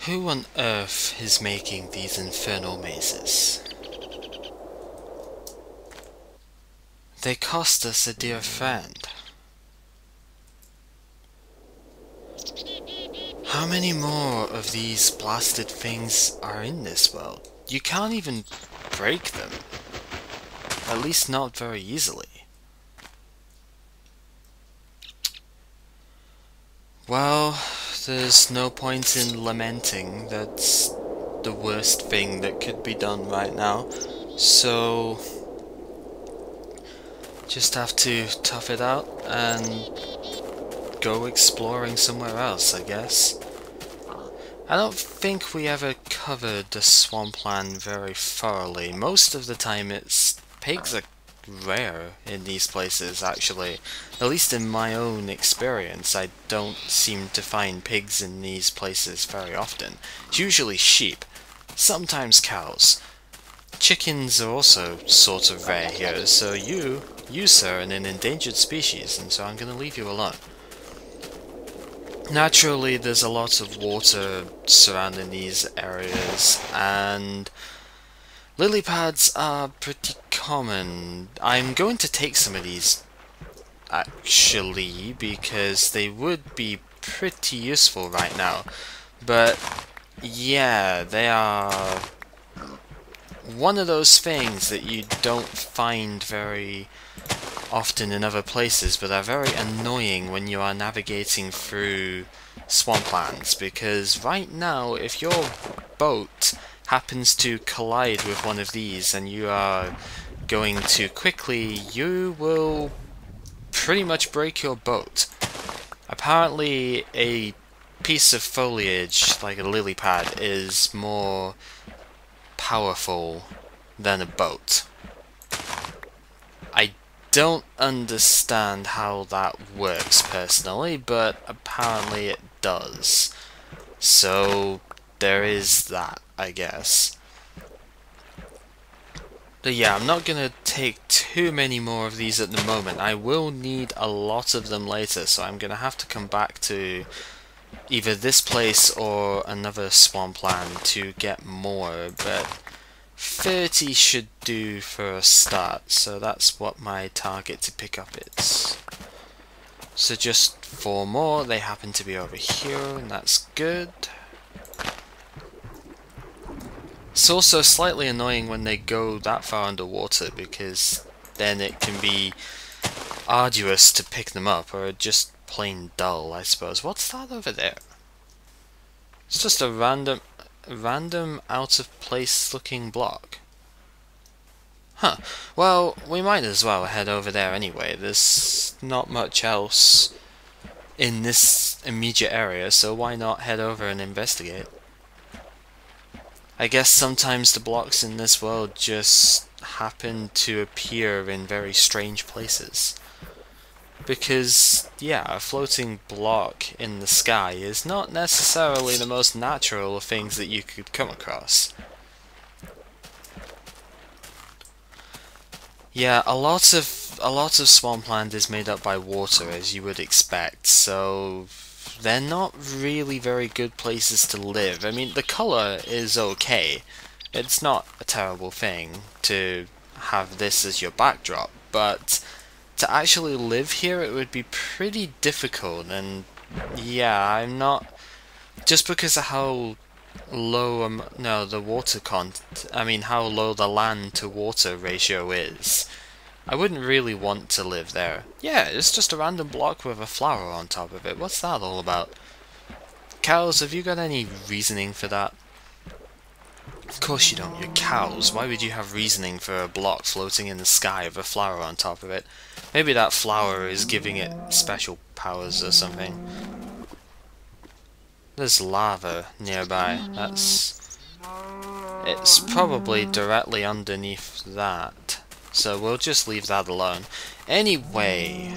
Who on earth is making these infernal mazes? They cost us a dear friend. How many more of these blasted things are in this world? You can't even break them. At least not very easily. Well, there's no point in lamenting. That's the worst thing that could be done right now. So, just have to tough it out and go exploring somewhere else, I guess. I don't think we ever covered the swampland very thoroughly. Most of the time pigs are rare in these places, actually. At least in my own experience, I don't seem to find pigs in these places very often. It's usually sheep, sometimes cows. Chickens are also sort of rare here, so you sir, are an endangered species, and so I'm gonna leave you alone. Naturally, there's a lot of water surrounding these areas, and lily pads are pretty common. I'm going to take some of these, actually, because they would be pretty useful right now. But, yeah, they are one of those things that you don't find very often in other places, but are very annoying when you are navigating through swamplands, because right now, if your boat happens to collide with one of these and you are going too quickly, you will pretty much break your boat. Apparently, a piece of foliage, like a lily pad, is more powerful than a boat. I don't understand how that works personally, but apparently it does. So there is that, I guess. But yeah, I'm not gonna take too many more of these at the moment. I will need a lot of them later, so I'm gonna have to come back to either this place or another swampland to get more, but 30 should do for a start, so that's what my target to pick up is. So just 4 more, they happen to be over here, and that's good. It's also slightly annoying when they go that far underwater, because then it can be arduous to pick them up, or just plain dull, I suppose. What's that over there? It's just a random out of place looking block. Huh. Well, we might as well head over there anyway. There's not much else in this immediate area, so why not head over and investigate? I guess sometimes the blocks in this world just happen to appear in very strange places. Because, yeah, a floating block in the sky is not necessarily the most natural of things that you could come across. Yeah, a lot of swampland is made up by water, as you would expect, so they're not really very good places to live. I mean, the colour is okay. It's not a terrible thing to have this as your backdrop, but to actually live here, it would be pretty difficult, and yeah, I'm not... Just because of how low, no, the water I mean, how low the land to water ratio is, I wouldn't really want to live there. Yeah, it's just a random block with a flower on top of it. What's that all about? Cows, have you got any reasoning for that? Of course you don't, you're cows. Why would you have reasoning for a block floating in the sky with a flower on top of it? Maybe that flower is giving it special powers or something. There's lava nearby. It's probably directly underneath that. So we'll just leave that alone. Anyway,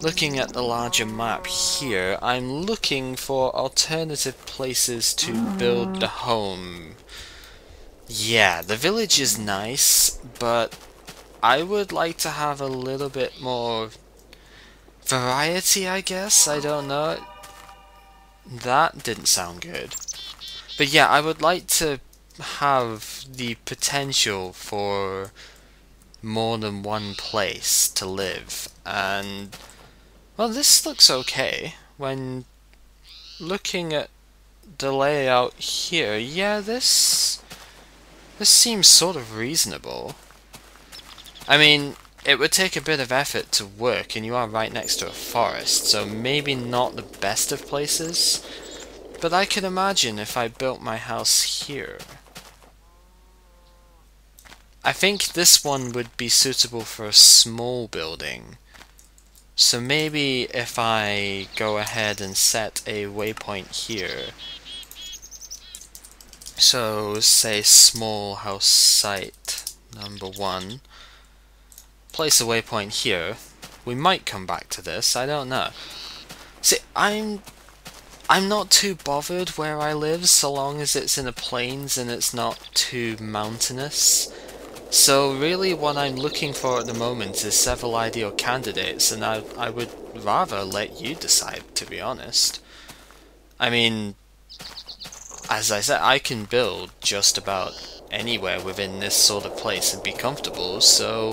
looking at the larger map here, I'm looking for alternative places to build the home. Yeah, the village is nice, but I would like to have a little bit more variety, I guess? I don't know. that didn't sound good. But yeah, I would like to have the potential for more than one place to live, and well, this looks okay. When looking at the layout here, yeah, this seems sort of reasonable. I mean, it would take a bit of effort to work, and you are right next to a forest, so maybe not the best of places, but I could imagine if I built my house here. I think this one would be suitable for a small building. So maybe if I go ahead and set a waypoint here, so say small house site number 1, place a waypoint here. We might come back to this, I don't know. See, I'm not too bothered where I live so long as it's in the plains and it's not too mountainous. So really what I'm looking for at the moment is several ideal candidates, and I would rather let you decide, to be honest. I mean, as I said, I can build just about anywhere within this sort of place and be comfortable, so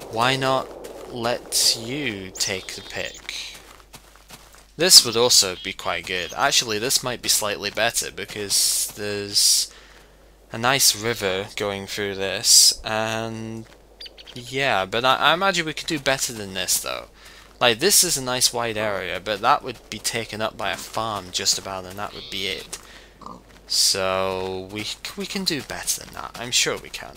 why not let you take the pick? This would also be quite good. Actually, this might be slightly better because there's a nice river going through this, and yeah, but I imagine we could do better than this though. Like, this is a nice wide area, but that would be taken up by a farm just about, and that would be it. So we can do better than that. I'm sure we can.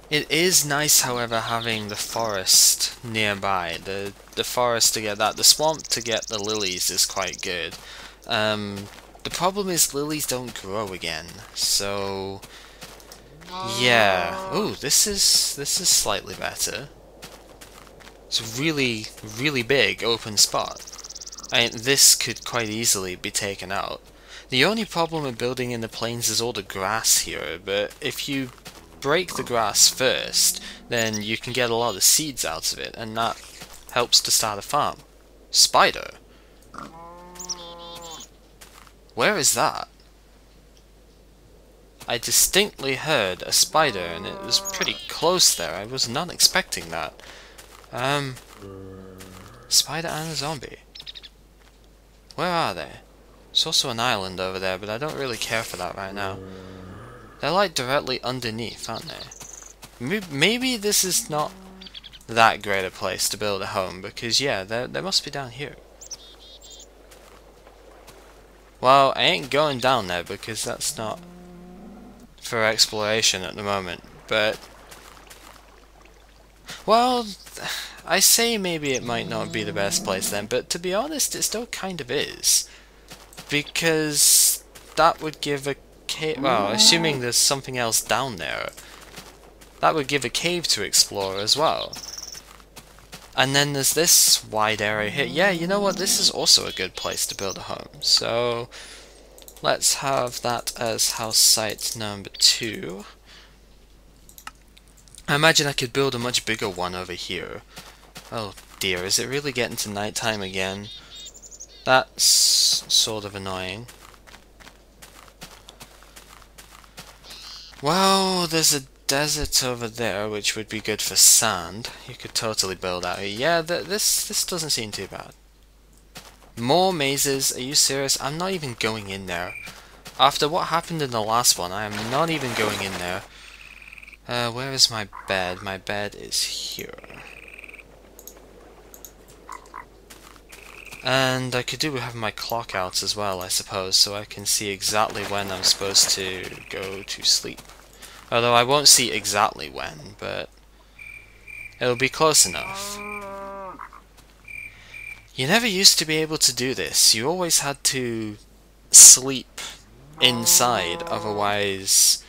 It is nice, however, having the forest nearby. The forest to get that, the swamp to get the lilies is quite good. The problem is lilies don't grow again, so yeah. Ooh, this is slightly better. It's a really big open spot. This could quite easily be taken out. The only problem with building in the plains is all the grass here, but if you break the grass first, then you can get a lot of seeds out of it, and that helps to start a farm. Spider? Where is that? I distinctly heard a spider, and it was pretty close there. I was not expecting that. Spider and a zombie. Where are they? There's also an island over there, but I don't really care for that right now. They're like directly underneath, aren't they? Maybe this is not that great a place to build a home, because yeah, they must be down here. Well, I ain't going down there because that's not for exploration at the moment, but well, I say maybe it might not be the best place then, but to be honest, it still kind of is. Because that would give a cave, well, assuming there's something else down there, that would give a cave to explore as well. And then there's this wide area here. Yeah, you know what, this is also a good place to build a home. So let's have that as house site number 2. I imagine I could build a much bigger one over here. Oh dear, is it really getting to nighttime again? That's sort of annoying. Well, there's a desert over there, which would be good for sand. You could totally build out here. Yeah, this doesn't seem too bad. More mazes? Are you serious? I'm not even going in there. After what happened in the last one, I am not even going in there. Where is my bed? My bed is here. And I could do with having my clock out as well, I suppose, so I can see exactly when I'm supposed to go to sleep. Although I won't see exactly when, but it'll be close enough. You never used to be able to do this. You always had to sleep inside, otherwise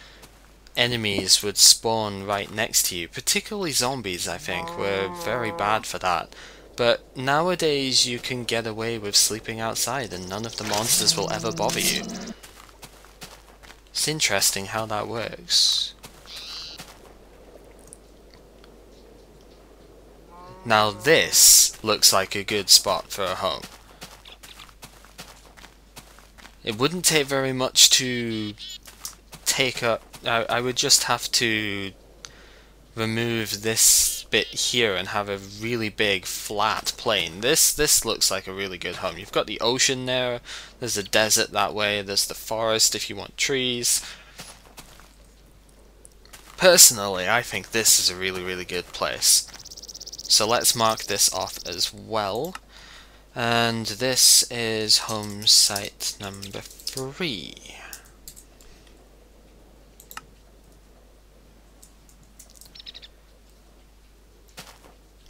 enemies would spawn right next to you. Particularly zombies, I think, were very bad for that. But nowadays you can get away with sleeping outside and none of the monsters will ever bother you. It's interesting how that works. Now this looks like a good spot for a home. It wouldn't take very much to take up... I would just have to remove this bit here and have a really big flat plain. This looks like a really good home. You've got the ocean there, there's the desert that way, there's the forest if you want trees. Personally, I think this is a really good place. So let's mark this off as well. And this is home site number 3.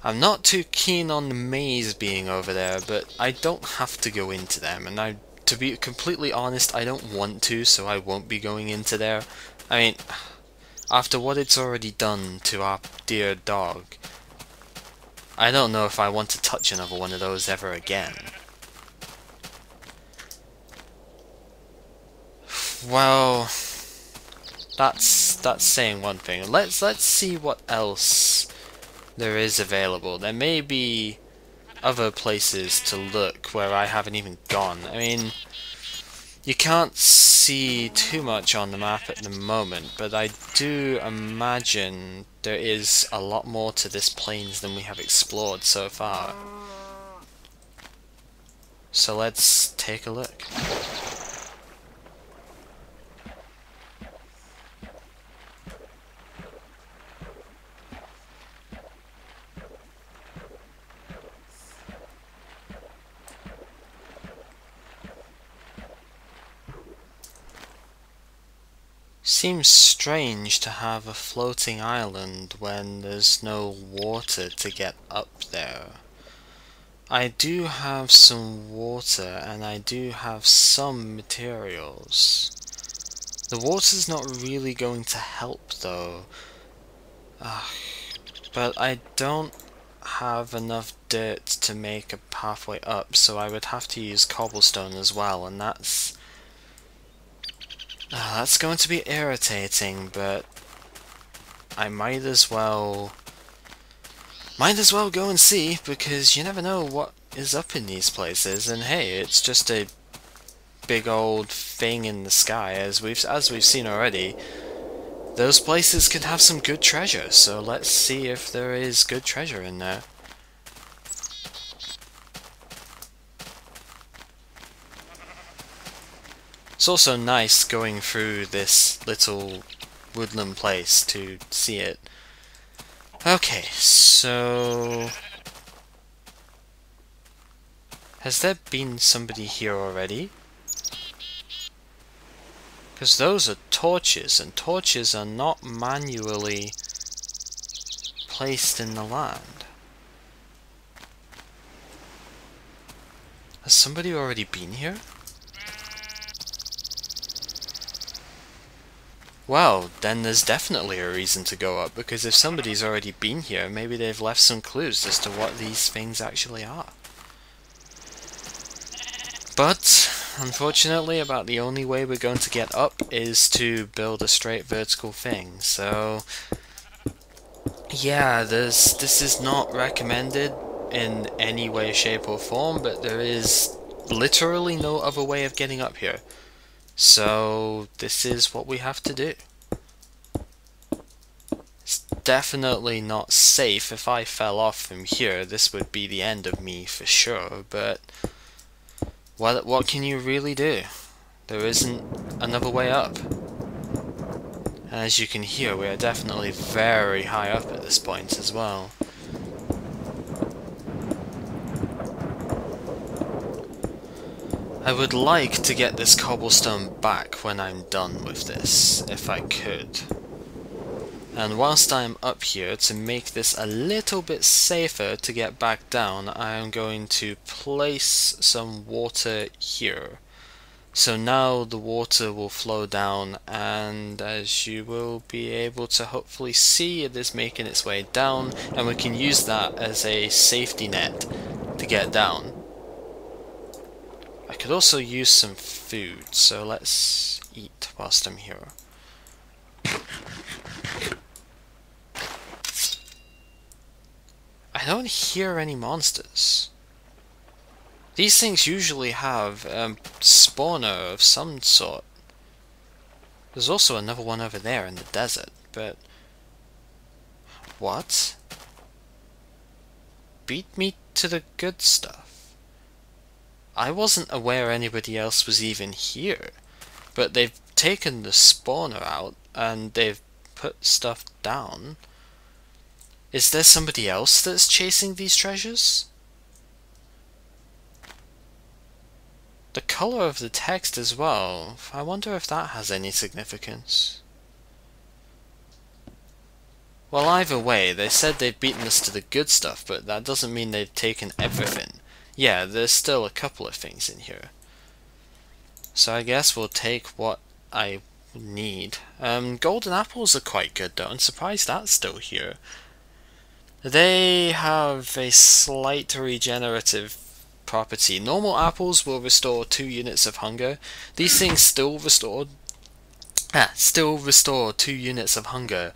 I'm not too keen on the maze being over there, but I don't have to go into them, and to be completely honest, I don't want to, so I won't be going into there. I mean, after what it's already done to our dear dog, I don't know if I want to touch another one of those ever again. Well, that's saying one thing. Let's see what else there is available. There may be other places to look where I haven't even gone. I mean, you can't see too much on the map at the moment, but I do imagine there is a lot more to this plains than we have explored so far. So let's take a look. Seems strange to have a floating island when there's no water to get up there. I do have some water and I do have some materials. The water's not really going to help though. But I don't have enough dirt to make a pathway up, so I would have to use cobblestone as well, and that's going to be irritating, but I might as well go and see, because you never know what is up in these places. And hey, it's just a big old thing in the sky, as we've seen already. Those places can have some good treasure, so let's see if there is good treasure in there. It's also nice going through this little woodland place to see it. Okay, so... has there been somebody here already? Because those are torches, and torches are not manually placed in the land. Has somebody already been here? Well, then there's definitely a reason to go up, because if somebody's already been here, maybe they've left some clues as to what these things actually are. But, unfortunately, about the only way we're going to get up is to build a straight vertical thing, so... yeah, this is not recommended in any way, shape or form, but there is literally no other way of getting up here. So, this is what we have to do. It's definitely not safe. If I fell off from here, this would be the end of me for sure, but what can you really do? There isn't another way up. And as you can hear, we are definitely very high up at this point as well. I would like to get this cobblestone back when I'm done with this, if I could. And whilst I'm up here, to make this a little bit safer to get back down, I am going to place some water here. So now the water will flow down, and as you will be able to hopefully see, it is making its way down, and we can use that as a safety net to get down. I could also use some food, so let's eat whilst I'm here. I don't hear any monsters. These things usually have a spawner of some sort. There's also another one over there in the desert, but... What? Beat me to the good stuff. I wasn't aware anybody else was even here, but they've taken the spawner out and they've put stuff down. Is there somebody else that's chasing these treasures? The color of the text as well, I wonder if that has any significance. Well, either way, they said they've beaten us to the good stuff, but that doesn't mean they've taken everything. Yeah, there's still a couple of things in here. So I guess we'll take what I need. Golden apples are quite good though, I'm surprised that's still here. They have a slight regenerative property. Normal apples will restore 2 units of hunger. These things still restore 2 units of hunger,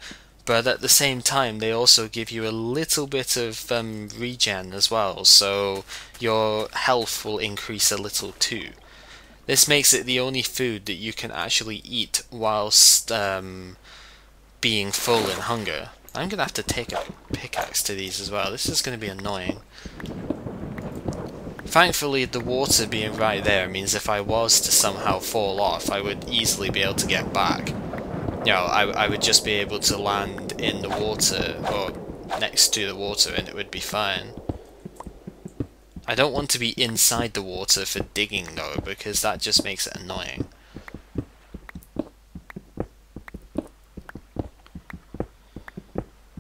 but at the same time they also give you a little bit of regen as well, so your health will increase a little too. This makes it the only food that you can actually eat whilst being full in hunger. I'm gonna have to take a pickaxe to these as well. This is gonna be annoying. Thankfully, the water being right there means if I was to somehow fall off, I would easily be able to get back. You know, I would just be able to land in the water, or next to the water, and it would be fine. I don't want to be inside the water for digging though, because that just makes it annoying.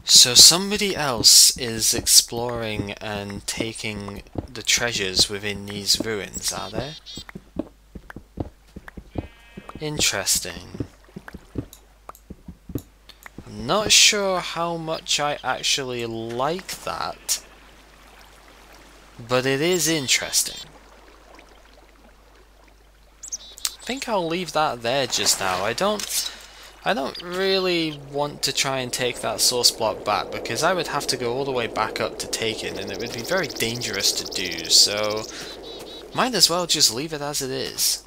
So somebody else is exploring and taking the treasures within these ruins, are they? Interesting. I'm not sure how much I actually like that, but it is interesting. I think I'll leave that there just now. I don't really want to try and take that source block back, because I would have to go all the way back up to take it, and it would be very dangerous to do, so might as well just leave it as it is.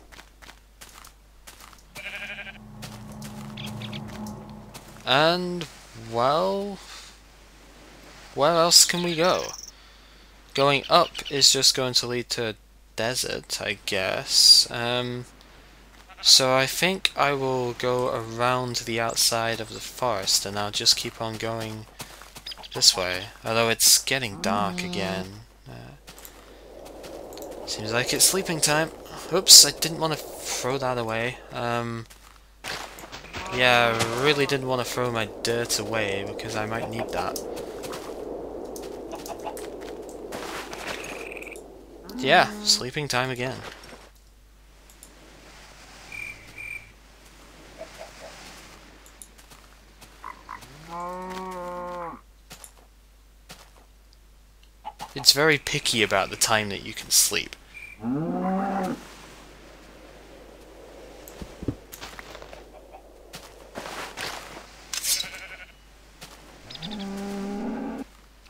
And, well, where else can we go? Going up is just going to lead to a desert, I guess. So I think I will go around the outside of the forest, and I'll just keep on going this way. Although it's getting dark again. Seems like it's sleeping time. Oops, I didn't want to throw that away. Yeah, I really didn't want to throw my dirt away, because I might need that. Yeah, sleeping time again. It's very picky about the time that you can sleep.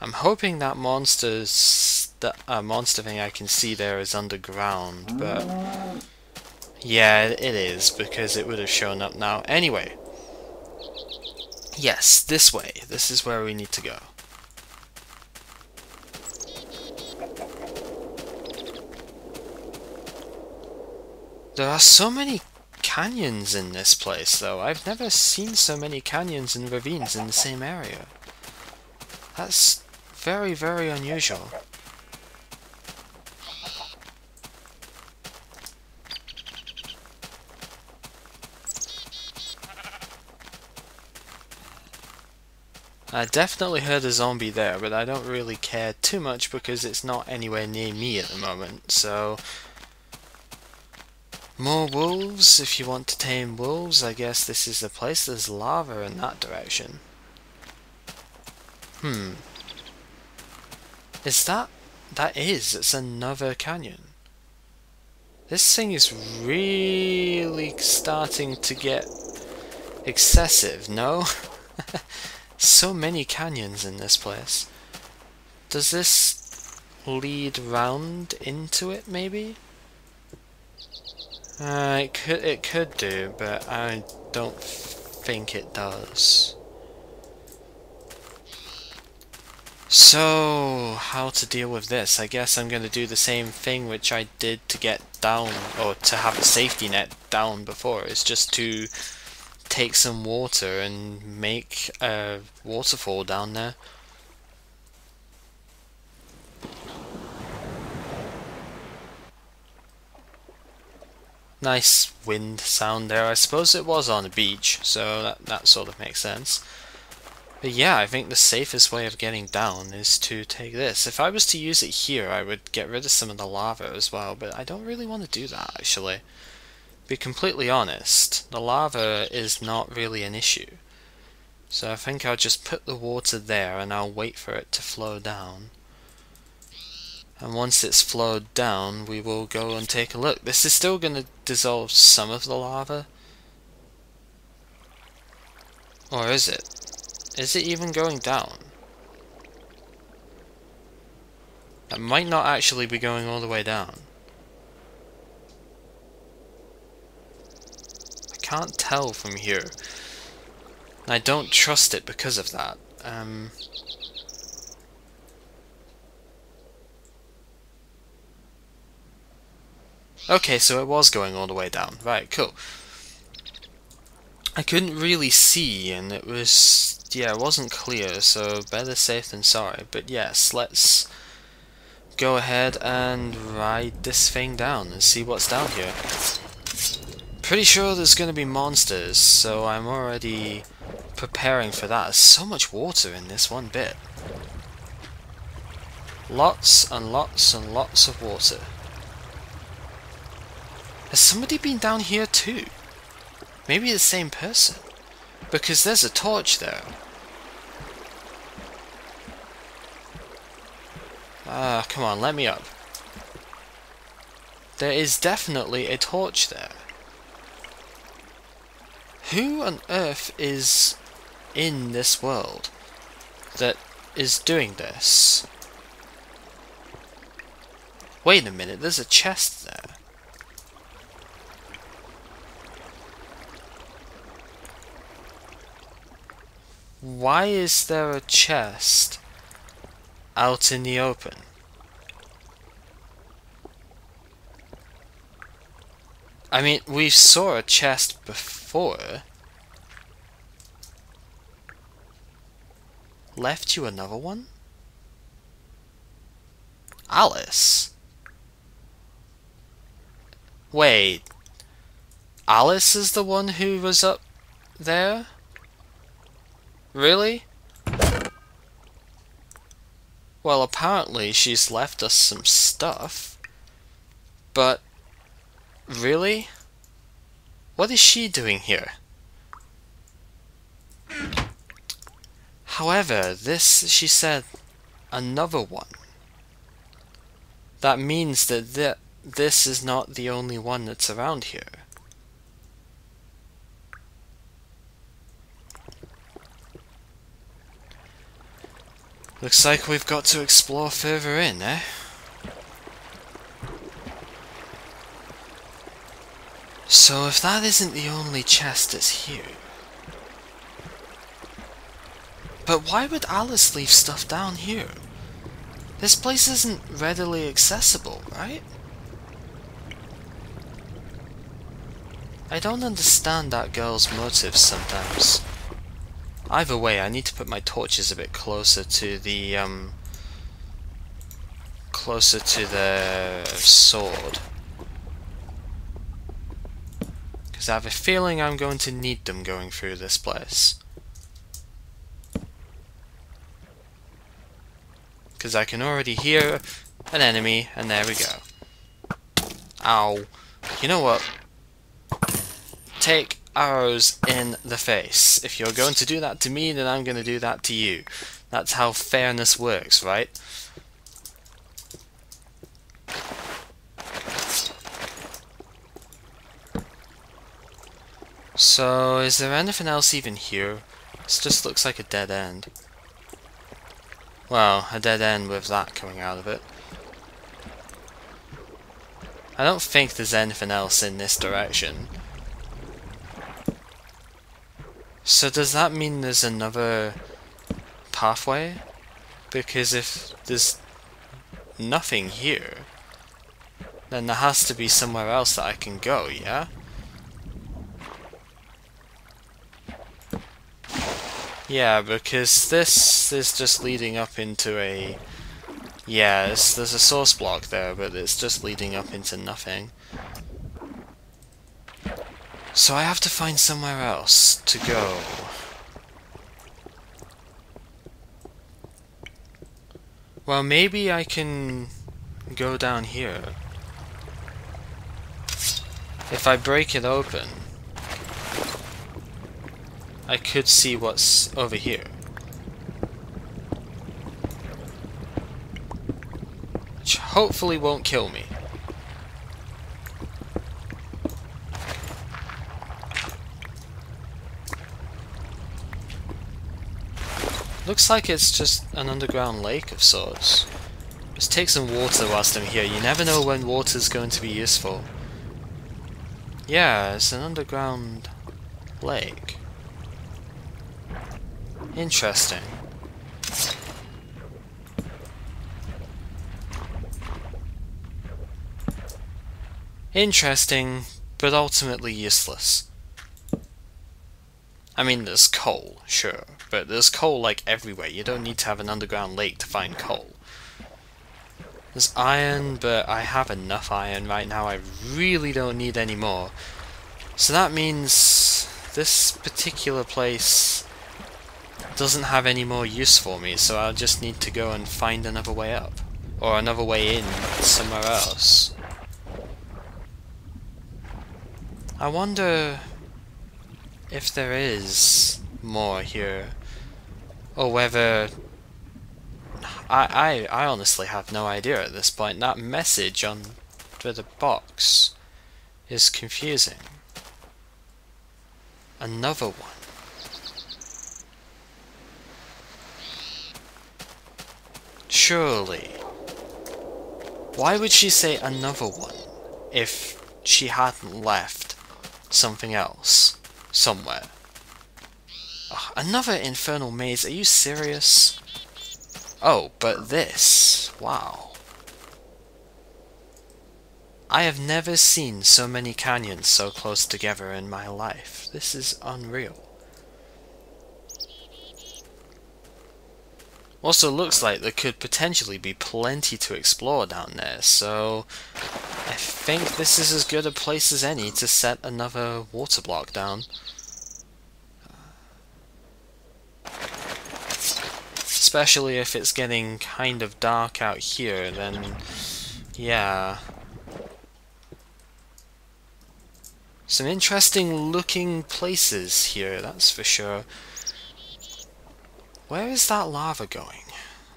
I'm hoping that monster thing I can see there is underground, but yeah, it is, because it would have shown up now. Anyway, yes, this way. This is where we need to go. There are so many canyons in this place, though. I've never seen so many canyons and ravines in the same area. That's very, very unusual. I definitely heard a zombie there, but I don't really care too much because it's not anywhere near me at the moment, so... More wolves, if you want to tame wolves, I guess this is the place. There's lava in that direction. Is that... it's another canyon. This thing is really starting to get excessive, no? So many canyons in this place. Does this lead round into it, maybe? It could do, but I don't think it does. So, how to deal with this? I guess I'm going to do the same thing which I did to get down, or to have a safety net down before. It's just to take some water and make a waterfall down there. Nice wind sound there. I suppose it was on a beach, so that sort of makes sense. But yeah, I think the safest way of getting down is to take this. If I was to use it here, I would get rid of some of the lava as well, but I don't really want to do that, actually. Be completely honest, the lava is not really an issue. So I think I'll just put the water there and I'll wait for it to flow down. And once it's flowed down, we will go and take a look. This is still going to dissolve some of the lava. Or is it? Is it even going down? That might not actually be going all the way down. I can't tell from here. And I don't trust it because of that. Okay, so it was going all the way down. Right, cool. I couldn't really see, and it was... yeah, it wasn't clear, so better safe than sorry. But yes, let's go ahead and ride this thing down and see what's down here. Pretty sure there's going to be monsters, so I'm already preparing for that. There's so much water in this one bit. Lots and lots and lots of water. Has somebody been down here too? Maybe the same person. Because there's a torch there. Ah, come on, let me up. There is definitely a torch there. Who on earth is in this world that is doing this? Wait a minute, there's a chest there. Why is there a chest out in the open? I mean, we saw a chest before. Left you another one? Alice? Wait. Alice is the one who was up there? Really? Well, apparently she's left us some stuff. But... really? What is she doing here? However, this, she said, another one. That means that this is not the only one that's around here. Looks like we've got to explore further in, eh? So if that isn't the only chest that's here... But why would Alice leave stuff down here? This place isn't readily accessible, right? I don't understand that girl's motives sometimes. Either way, I need to put my torches a bit closer to the sword. Because I have a feeling I'm going to need them going through this place. Because I can already hear an enemy, and there we go. Ow. You know what? Take arrows in the face. If you're going to do that to me, then I'm going to do that to you. That's how fairness works, right? So, is there anything else even here? This just looks like a dead end. Well, a dead end with that coming out of it. I don't think there's anything else in this direction. So does that mean there's another pathway? Because if there's nothing here, then there has to be somewhere else that I can go, yeah? Yeah, because this is just leading up into a... Yeah, there's a source block there, but it's just leading up into nothing. So I have to find somewhere else to go. Well, maybe I can go down here. If I break it open, I could see what's over here. Which hopefully won't kill me. Looks like it's just an underground lake of sorts. Just take some water whilst I'm here. You never know when water's going to be useful. Yeah, it's an underground lake. Interesting. Interesting, but ultimately useless. I mean, there's coal, sure, but there's coal like everywhere. You don't need to have an underground lake to find coal. There's iron, but I have enough iron right now. I really don't need any more. So that means this particular place doesn't have any more use for me, so I'll just need to go and find another way up. Or another way in somewhere else. I wonder if there is more here. Or whether... I honestly have no idea at this point. That message on the box is confusing. Another one. Surely. Why would she say another one if she hadn't left something else somewhere? Ugh, another infernal maze, are you serious? Oh, but this, wow. I have never seen so many canyons so close together in my life. This is unreal. Also looks like there could potentially be plenty to explore down there, so I think this is as good a place as any to set another water block down. Especially if it's getting kind of dark out here, then yeah. Some interesting looking places here, that's for sure. Where is that lava going?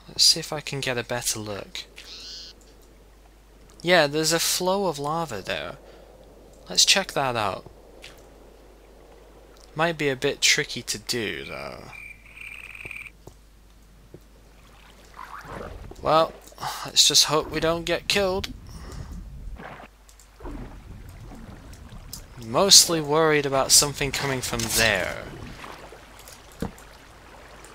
Let's see if I can get a better look. Yeah, there's a flow of lava there. Let's check that out. Might be a bit tricky to do, though. Well, let's just hope we don't get killed. Mostly worried about something coming from there.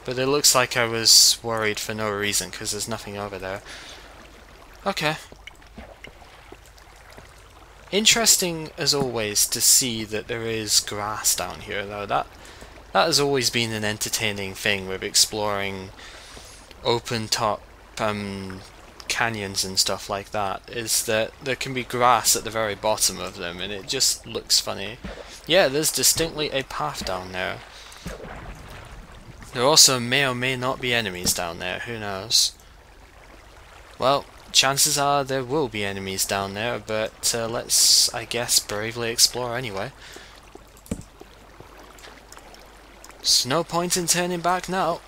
But it looks like I was worried for no reason, because there's nothing over there. Okay. Interesting, as always, to see that there is grass down here, though. That has always been an entertaining thing with exploring open-top canyons and stuff like that, is that there can be grass at the very bottom of them, and it just looks funny. Yeah, there's distinctly a path down there. There also may or may not be enemies down there, who knows. Well, chances are there will be enemies down there, but let's, I guess, bravely explore anyway. There's no point in turning back now.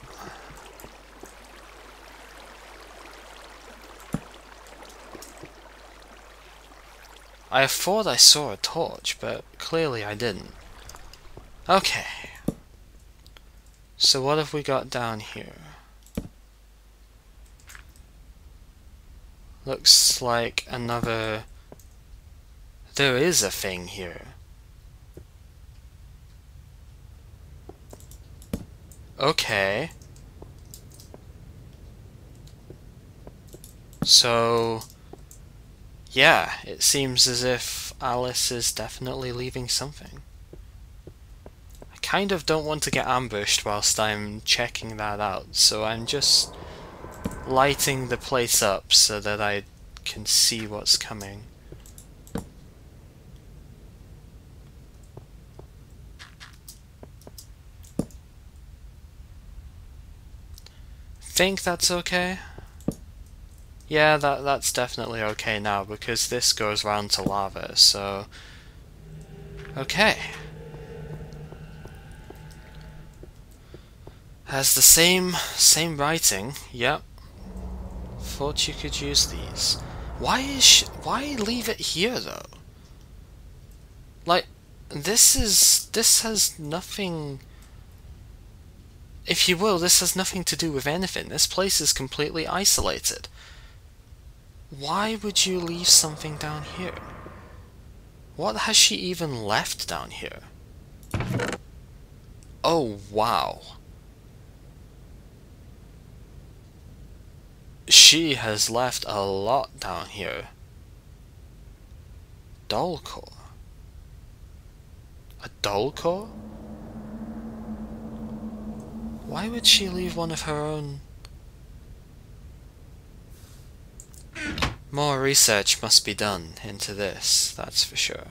I thought I saw a torch, but clearly I didn't. Okay. So what have we got down here? Looks like another... There is a thing here. Okay. So... yeah, it seems as if Alice is definitely leaving something. I kind of don't want to get ambushed whilst I'm checking that out, so I'm just lighting the place up so that I can see what's coming. Think that's okay? Yeah, that's definitely okay now, because this goes round to lava, so... okay. Has the same writing, yep. Thought you could use these. Why leave it here, though? Like, this has nothing... if you will, this has nothing to do with anything. This place is completely isolated. Why would you leave something down here? What has she even left down here? Oh, wow. She has left a lot down here. Dull core. A dull core? Why would she leave one of her own? More research must be done into this, that's for sure.